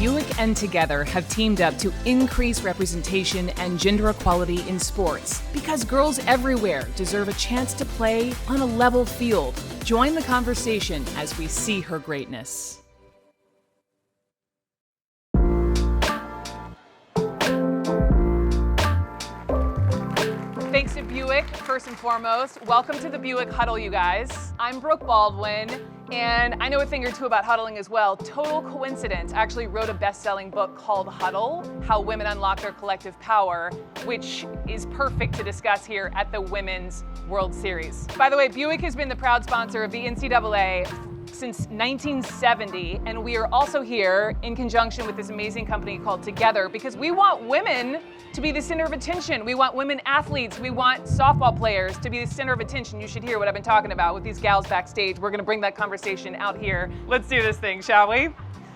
Buick and Togethxr have teamed up to increase representation and gender equality in sports because girls everywhere deserve a chance to play on a level field. Join the conversation as we see her greatness. Thanks to Buick, first and foremost. Welcome to the Buick Huddle, you guys. I'm Brooke Baldwin, and I know a thing or two about huddling as well. Total coincidence, I actually wrote a best-selling book called Huddle, How Women Unlock Their Collective Power, which is perfect to discuss here at the Women's World Series. By the way, Buick has been the proud sponsor of the NCAA since 1970, and we are also here in conjunction with this amazing company called Togethxr because we want women to be the center of attention. We want women athletes. We want softball players to be the center of attention. You should hear what I've been talking about with these gals backstage. We're gonna bring that conversation out here. Let's do this thing, shall we?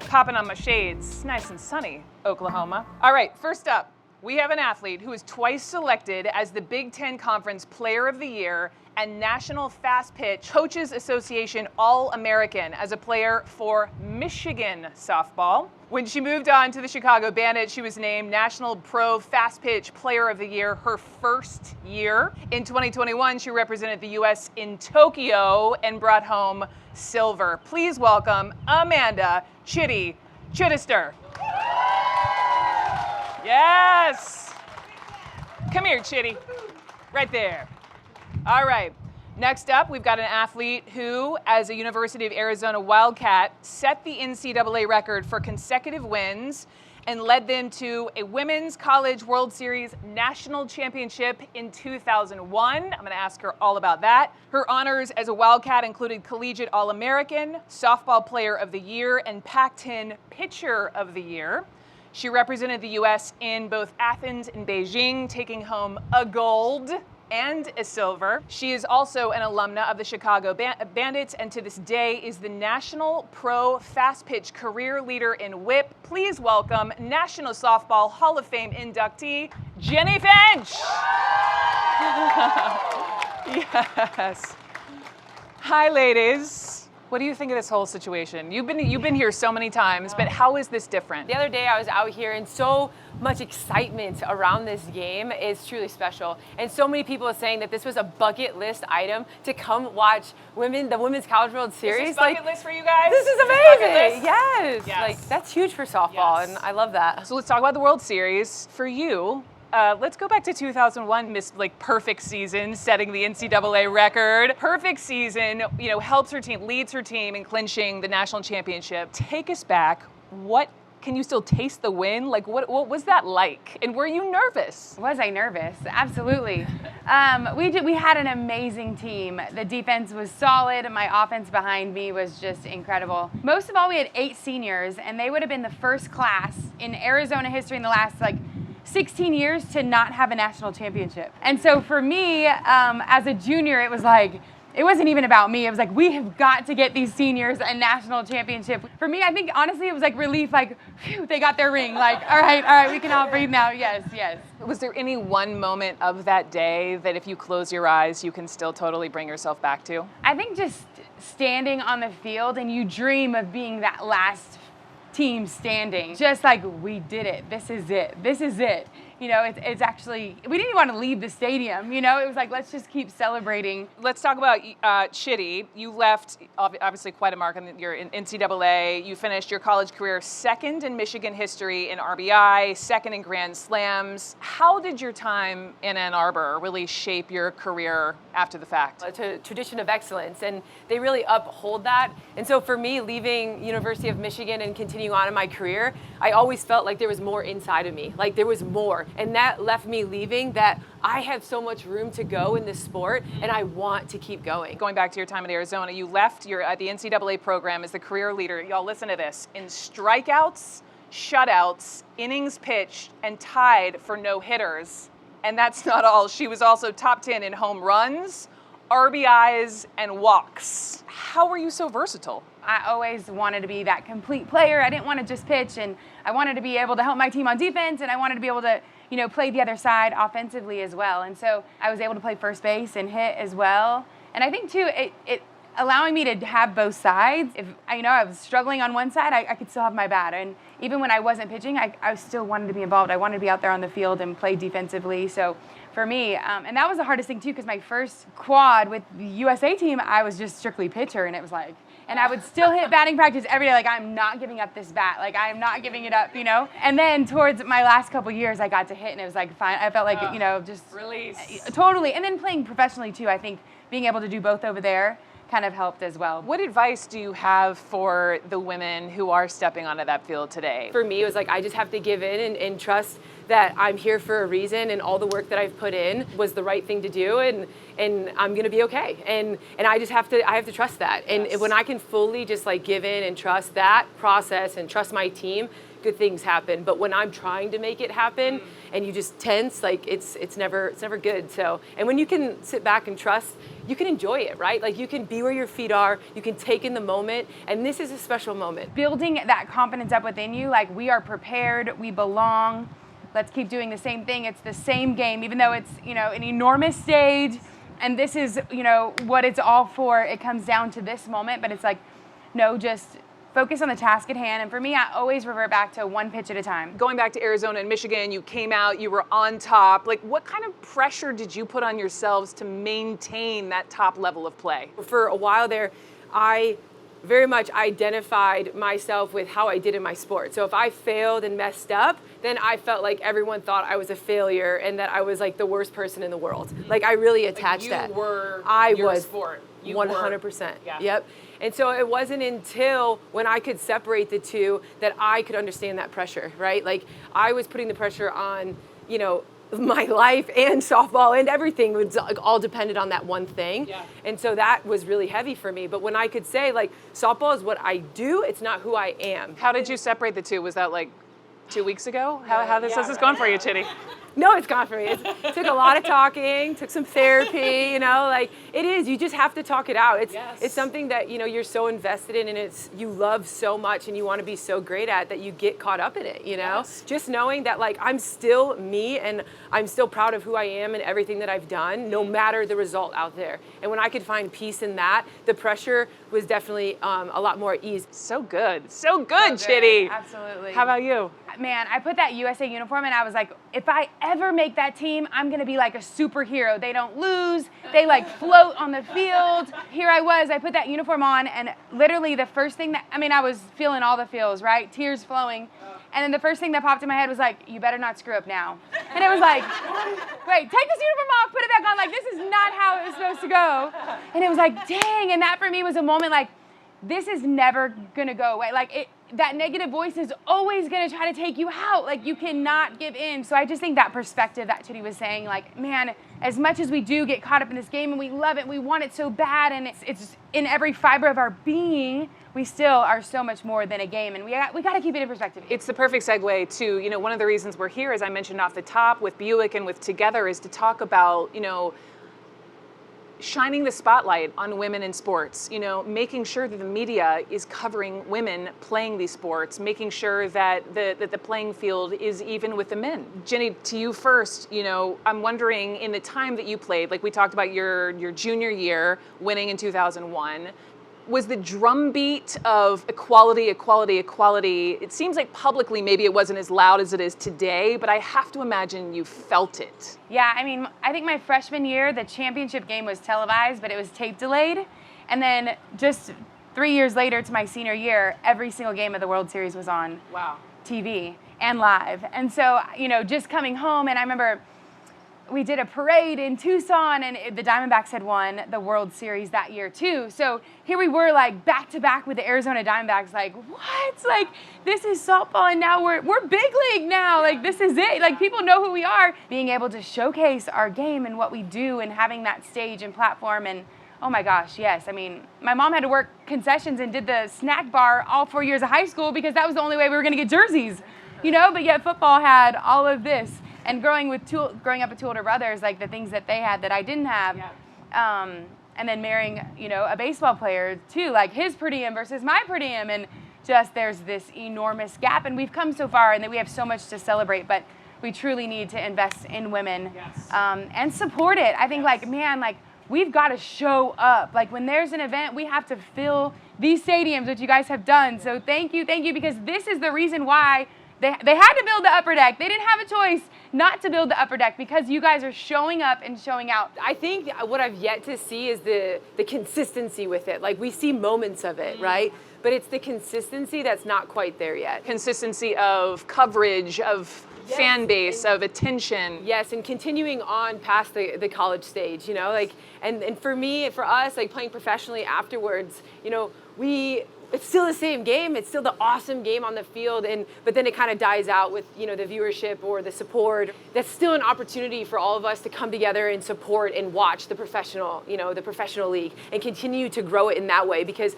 Popping on my shades. Nice and sunny, Oklahoma. All right, first up, we have an athlete who was twice selected as the Big Ten Conference Player of the Year and National Fast Pitch Coaches Association All-American as a player for Michigan softball. When she moved on to the Chicago Bandits, she was named National Pro Fast Pitch Player of the Year her first year. In 2021, she represented the U.S. in Tokyo and brought home silver. Please welcome Amanda Chidester. Yes! Come here, Chitty. Right there. All right. Next up, we've got an athlete who, as a University of Arizona Wildcat, set the NCAA record for consecutive wins and led them to a Women's College World Series National Championship in 2001. I'm going to ask her all about that. Her honors as a Wildcat included Collegiate All-American, Softball Player of the Year, and Pac-10 Pitcher of the Year. She represented the U.S. in both Athens and Beijing, taking home a gold and a silver. She is also an alumna of the Chicago Bandits and to this day is the National Pro Fast Pitch Career Leader in WHIP. Please welcome National Softball Hall of Fame inductee, Jennie Finch. Yes. Hi, ladies. What do you think of this whole situation? You've been here so many times, but how is this different? The other day I was out here and so much excitement around this game is truly special. And so many people are saying that this was a bucket list item to come watch the Women's College World Series. Is this bucket list for you guys? This is amazing. Yes. Like that's huge for softball and I love that. So let's talk about the World Series. For you, let's go back to 2001, Miss perfect season, setting the NCAA record. Perfect season, helps her team, leads her team in clinching the national championship. Take us back. Can you still taste the win? What was that like? And were you nervous? Was I nervous? Absolutely. We had an amazing team. The defense was solid. My offense behind me was just incredible. Most of all, we had 8 seniors, and they would have been the first class in Arizona history in the last 16 years to not have a national championship. And so for me, as a junior, it wasn't even about me. It was we have got to get these seniors a national championship. For me, I think honestly, it was relief, phew, they got their ring. All right, we can all breathe now. Yes. Was there any one moment of that day that if you close your eyes, you can still totally bring yourself back to? I think just standing on the field and you dream of being that last team standing. Just we did it. This is it. It's actually, we didn't even want to leave the stadium. It was let's just keep celebrating. Let's talk about Chitty. You left, obviously, quite a mark on your NCAA. You finished your college career second in Michigan history in RBI, second in Grand Slams. How did your time in Ann Arbor really shape your career after the fact? It's a tradition of excellence, and they really uphold that. And so for me, leaving University of Michigan and continuing on in my career, I always felt like there was more inside of me, there was more. And that left me leaving that I have so much room to go in this sport, and I want to keep going. Going back to your time in Arizona, you left the NCAA program as the career leader. Y'all listen to this. In strikeouts, shutouts, innings pitched, and tied for no-hitters. And that's not all. She was also top 10 in home runs, RBIs, and walks. How were you so versatile? I always wanted to be that complete player. I didn't want to just pitch, and I wanted to be able to help my team on defense, and I wanted to be able to play the other side offensively as well. And so I was able to play first base and hit as well. And I think too, allowing me to have both sides. If I was struggling on one side, I could still have my bat. And even when I wasn't pitching, I still wanted to be involved. I wanted to be out there on the field and play defensively. So for me, and that was the hardest thing too, because my first quad with the USA team, I was just strictly pitcher, and it was like, and I would still hit batting practice every day, like I'm not giving up this bat, like I'm not giving it up, And then towards my last couple years, I got to hit, and it was like fine. I felt like just release. Totally. And then playing professionally too, I think being able to do both over there kind of helped as well. What advice do you have for the women who are stepping onto that field today? For me, it was like I just have to give in and trust that I'm here for a reason, and all the work that I've put in was the right thing to do, and I'm gonna be okay. And I have to trust that. Yes. And when I can fully just like give in and trust that process and trust my team, good things happen. But when I'm trying to make it happen and you just tense, like it's never good. So, and when you can sit back and trust, you can enjoy it, right? Like you can be where your feet are, you can take in the moment, and this is a special moment. Building that confidence up within you, like we are prepared, we belong. Let's keep doing the same thing. It's the same game, even though it's, an enormous stage, and this is, what it's all for. It comes down to this moment, but it's like, no, just focus on the task at hand. And for me, I always revert back to one pitch at a time. Going back to Arizona and Michigan, you came out, you were on top. Like, what kind of pressure did you put on yourselves to maintain that top level of play? For a while there, I very much identified myself with how I did in my sport. So if I failed and messed up, then I felt like everyone thought I was a failure and that I was like the worst person in the world. Like I really attached that. You were your sport. You 100%. Yeah. Yep. And so it wasn't until when I could separate the two that I could understand that pressure, right? Like I was putting the pressure on, my life and softball and everything was all depended on that one thing. Yeah. And so that was really heavy for me. But when I could say like softball is what I do, it's not who I am. How did you separate the two? Was that like 2 weeks ago? How this is going for you, Chitty? No, it's gone for me. It took a lot of talking, took some therapy, like it is, you just have to talk it out. It's something that, you're so invested in and you love so much and you want to be so great at that you get caught up in it, Yes. Just knowing that like I'm still me and I'm still proud of who I am and everything that I've done, no matter the result out there. And when I could find peace in that, the pressure was definitely a lot more at ease. So good, Chitty. Absolutely. How about you? Man, I put that USA uniform and I was like, if I ever make that team, I'm gonna be like a superhero. They don't lose, they like float on the field. Here I put that uniform on, and literally the first thing I was feeling all the feels, right? Tears flowing. And then the first thing that popped in my head was like, you better not screw up now. And it was like, wait, take this uniform off, put it back on, like this is not how it was supposed to go. And it was like, dang, and that for me was a moment like, this is never gonna go away. Like that negative voice is always gonna try to take you out. Like you cannot give in. So I just think that perspective that Chitty was saying, like, man, as much as we do get caught up in this game and we love it, we want it so bad, and it's in every fiber of our being, we still are so much more than a game, and we got to keep it in perspective. It's the perfect segue to, one of the reasons we're here, as I mentioned off the top, with Buick and with Togethxr, is to talk about, shining the spotlight on women in sports, making sure that the media is covering women playing these sports, making sure that the playing field is even with the men. Jennie, to you first, I'm wondering, in the time that you played, like we talked about your junior year, winning in 2001, was the drumbeat of equality, it seems like publicly maybe it wasn't as loud as it is today, but I have to imagine you felt it. Yeah, I think my freshman year, the championship game was televised, but it was tape delayed. And then just 3 years later to my senior year, every single game of the World Series was on TV and live. And so, just coming home, and I remember we did a parade in Tucson, and the Diamondbacks had won the World Series that year too. So here we were, like back to back with the Arizona Diamondbacks. Like, what? Like, this is softball, and now we're big league now. Like, this is it. Like, people know who we are. Being able to showcase our game and what we do, and having that stage and platform, and oh my gosh, yes. My mom had to work concessions and did the snack bar all 4 years of high school because that was the only way we were going to get jerseys, But yet football had all of this. And growing up with two older brothers, like the things that they had that I didn't have, and then marrying, a baseball player too, like his per diem versus my per diem, and just there's this enormous gap, and we've come so far, and that we have so much to celebrate, but we truly need to invest in women and support it. I think, we've got to show up. Like when there's an event, we have to fill these stadiums, which you guys have done. So thank you, because this is the reason why they had to build the upper deck. They didn't have a choice not to build the upper deck, because you guys are showing up and showing out. I think what I've yet to see is the consistency with it. Like we see moments of it, right? But it's the consistency that's not quite there yet. Consistency of coverage, of fan base, of attention. Yes, and continuing on past the college stage, you know, like, and for me, for us, like playing professionally afterwards, you know, it's still the same game. It's still the awesome game on the field, but then it kind of dies out with, you know, the viewership or the support. That's still an opportunity for all of us to come together and support and watch the professional league and continue to grow it in that way, because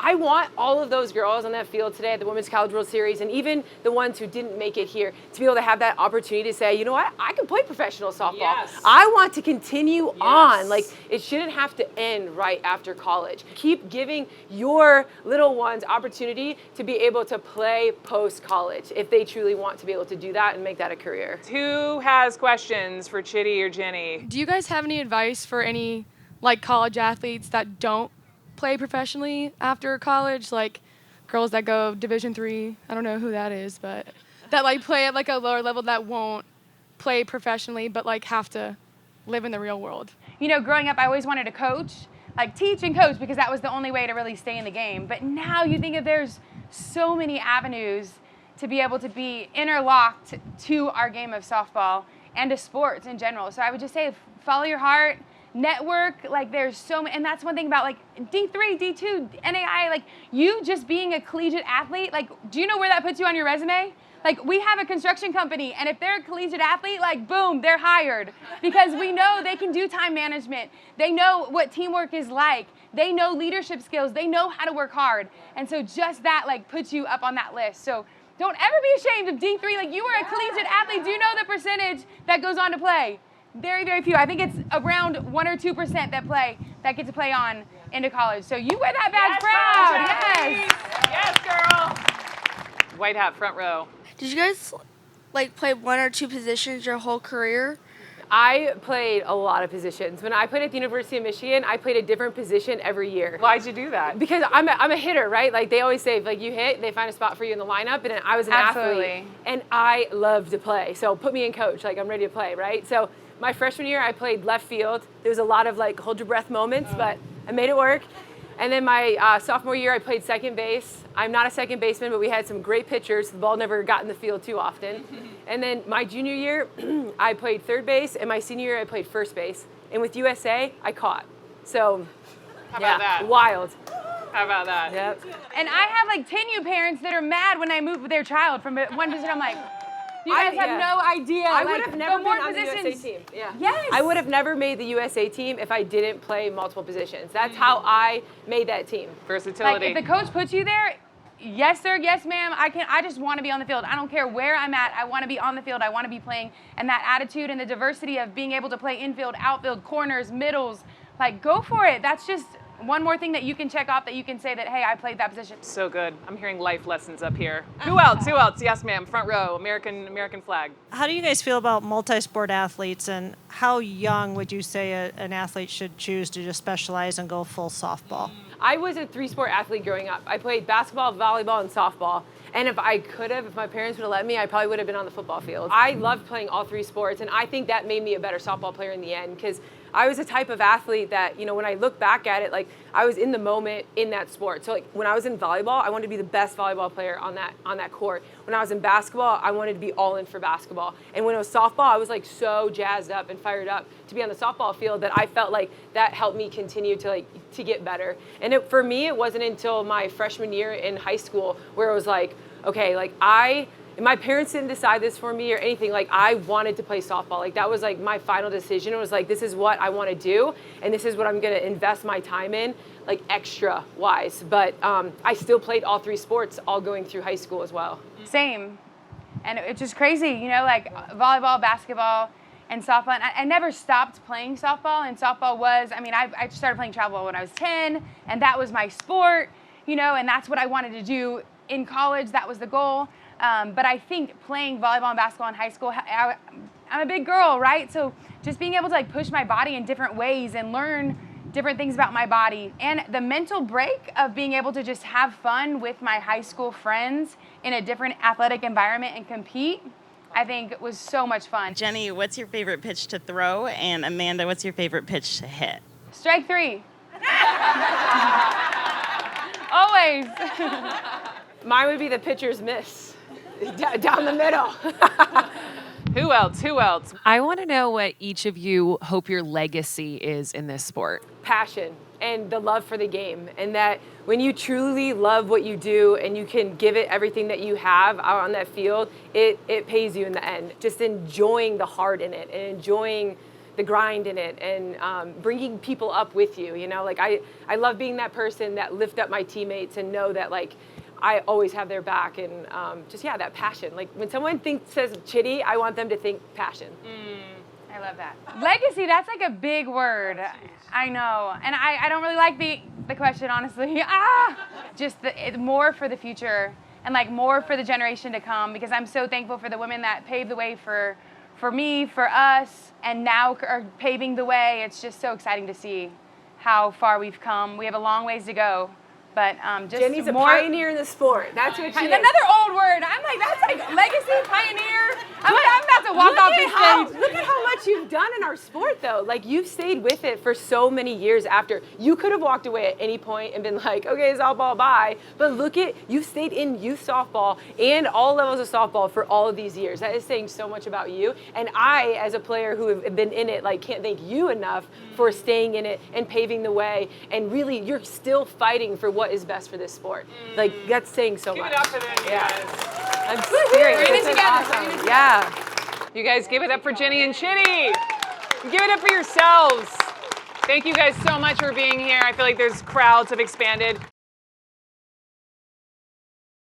I want all of those girls on that field today at the Women's College World Series, and even the ones who didn't make it here, to be able to have that opportunity to say, you know what, I can play professional softball. Yes. I want to continue on. Like, it shouldn't have to end right after college. Keep giving your little ones opportunity to be able to play post-college if they truly want to be able to do that and make that a career. Who has questions for Chiddy or Jennie? Do you guys have any advice for any like college athletes that don't play professionally after college, like girls that go Division III? I don't know who that is, but that like play at like a lower level that won't play professionally but like have to live in the real world. You know, growing up, I always wanted to coach, like teach and coach, because that was the only way to really stay in the game. But now you think there's so many avenues to be able to be interlocked to our game of softball and to sports in general. So I would just say follow your heart, network. Like there's so many, and that's one thing about like D3, D2, NAI, like you just being a collegiate athlete, like do you know where that puts you on your resume? Like we have a construction company, and if they're a collegiate athlete, like boom, they're hired, because we know they can do time management. They know what teamwork is like. They know leadership skills. They know how to work hard. And so just that like puts you up on that list. So don't ever be ashamed of D3. Like you are a collegiate athlete. Do you know the percentage that goes on to play? Very, very few. I think it's around 1 or 2% that get to play on into college. So you wear that badge proud. Yes, girl. White hat, front row. Did you guys like play 1 or 2 positions your whole career? I played a lot of positions. When I played at the University of Michigan, I played a different position every year. Why'd you do that? Because I'm a hitter, right? Like they always say, if like you hit, they find a spot for you in the lineup. And I was an athlete, and I love to play. So put me in coach, like I'm ready to play, right? So my freshman year, I played left field. There was a lot of like hold your breath moments, but I made it work. And then my sophomore year, I played second base. I'm not a second baseman, but we had some great pitchers. The ball never got in the field too often. And then my junior year, I played third base, and my senior year, I played first base. And with USA, I caught. So, How about that? Wild. How about that? Yep. And I have like 10 parents that are mad when I move their child from one position. I'm like, you guys have no idea. I like, would have never the been more on positions. the USA team. Yeah. Yes. I would have never made the USA team if I didn't play multiple positions. That's how I made that team. Versatility. Like if the coach puts you there, yes sir, yes ma'am, I just want to be on the field. I don't care where I'm at. I want to be on the field. I want to be playing. And that attitude and the diversity of being able to play infield, outfield, corners, middles, like go for it. That's just one more thing that you can check off, that you can say that, hey, I played that position. So good. I'm hearing life lessons up here. Who else? Who else? Yes, ma'am. Front row. American flag. How do you guys feel about multi-sport athletes, and how young would you say an athlete should choose to just specialize and go full softball? I was a 3-sport athlete growing up. I played basketball, volleyball, and softball. And if my parents would have let me, I probably would have been on the football field. I loved playing all 3 sports, and I think that made me a better softball player in the end, because I was a type of athlete that, you know, when I look back at it, like I was in the moment in that sport. So like when I was in volleyball, I wanted to be the best volleyball player on that court. When I was in basketball, I wanted to be all in for basketball. And when it was softball, I was like so jazzed up and fired up to be on the softball field that I felt like that helped me continue to get better. And for me, it wasn't until my freshman year in high school where it was like, okay, like my parents didn't decide this for me or anything. Like I wanted to play softball. Like that was like my final decision. It was like, this is what I want to do, and this is what I'm going to invest my time in, like extra wise. But I still played all 3 sports all going through high school as well. Same. And it's just crazy, you know, like volleyball, basketball, and softball. And I never stopped playing softball. And softball was, I started playing travel ball when I was 10, and that was my sport, you know, and that's what I wanted to do in college. That was the goal. But I think playing volleyball and basketball in high school I'm a big girl, right? So just being able to like push my body in different ways and learn different things about my body, and the mental break of being able to just have fun with my high school friends in a different athletic environment and compete, I think was so much fun. Jennie, what's your favorite pitch to throw? And Amanda, what's your favorite pitch to hit? Strike 3. Always. Mine would be the pitcher's miss down the middle. Who else? Who else? I want to know what each of you hope your legacy is in this sport. Passion and the love for the game, and that when you truly love what you do and you can give it everything that you have out on that field, it pays you in the end. Just enjoying the heart in it and enjoying the grind in it, and bringing people up with you. You know, like I love being that person that lift up my teammates and know that like I always have their back, and just that passion. Like when someone says Chitty, I want them to think passion. I love that. Legacy, that's like a big word. I know. And I don't really like the question, honestly. Just more for the future and like more for the generation to come, because I'm so thankful for the women that paved the way for me, for us, and now are paving the way. It's just so exciting to see how far we've come. We have a long ways to go. But just Jennie's a more pioneer in the sport. That's what she is. Another old word. I'm like, that's like legacy, pioneer. I'm about to walk off this stage. Look at how much you've done in our sport, though. Like, you've stayed with it for so many years after. You could have walked away at any point and been like, okay, softball, bye. But look at, you've stayed in youth softball and all levels of softball for all of these years. That is saying so much about you. And I, as a player who have been in it, like, can't thank you enough for staying in it and paving the way. And really, you're still fighting for what is best for this sport. Like, that's saying so much. Give it up for them, you guys. I'm serious. Bring it This is together, awesome. bring it Yeah. You guys give it up for Jennie and Chitty. Give it up for yourselves. Thank you guys so much for being here. I feel like those crowds have expanded.